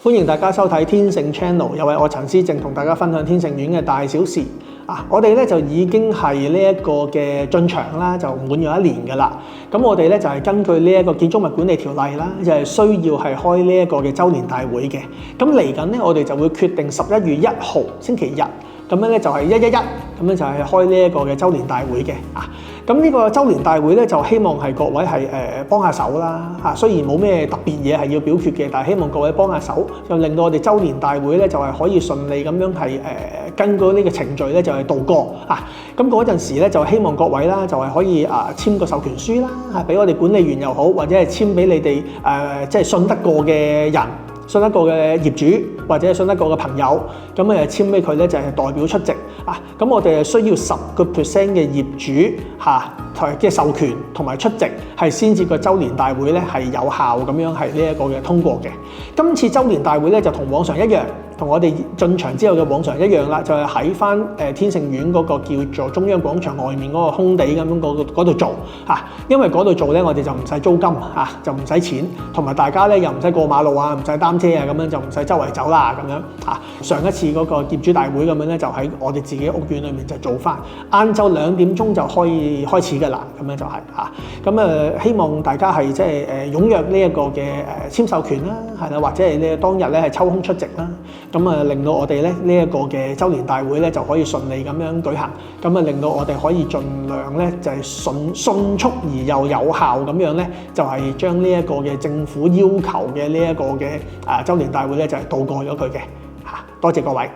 歡迎大家收睇天盛 Channel， 又係我陳思正同大家分享天盛苑嘅大小事。我哋咧就已經係呢一個嘅進場啦，就滿咗1年㗎啦。咁我哋咧就係根據呢一個建築物管理條例啦，就係需要係開呢一個嘅週年大會嘅。咁嚟緊咧，我哋就會決定11月1號星期日，咁樣咧就係111，咁樣就係開呢一個嘅週年大會嘅。咁呢個週年大會咧，就希望係各位係幫下手啦嚇。雖然冇咩特別嘢係要表決嘅，但係希望各位幫下手，就令到我哋週年大會咧就係可以順利咁樣係根據呢個程序咧就係度過嚇。咁嗰陣時咧就希望各位啦就係可以簽個授權書啦嚇，俾我哋管理員又好，或者係簽俾你哋即係信得過嘅人。信得過嘅業主或者信得過嘅朋友，咁簽俾佢咧就係代表出席啊！咁我哋係需要10% 嘅業主嘅授權同埋出席，係先至個週年大會咧係有效咁樣係呢一個嘅通過嘅。今次週年大會咧就同往常一樣，同我哋進場之後嘅往常一樣啦，就係喺翻天盛苑嗰個叫做中央廣場外面嗰個空地咁樣嗰度做嚇。因為嗰度做咧，我哋就唔使租金嚇，就唔使錢，同埋大家咧又唔使過馬路啊，唔使擔車啊，咁樣就唔使周圍走啦咁樣嚇。上一次嗰個業主大會咁樣咧，就喺我哋自己屋苑裏面就做翻，晏晝2點鐘就可以開始㗎啦，咁樣就係嚇。咁希望大家係即係踴躍呢一個嘅簽授權啦，係啦，或者係呢當日咧係抽空出席啦。咁令到我哋咧呢一個嘅週年大會咧就可以順利咁樣舉行，咁令到我哋可以盡量咧就係迅速而又有效咁樣咧，就係將呢一個嘅政府要求嘅呢一個嘅週年大會咧就係度過咗佢嘅嚇。多謝各位。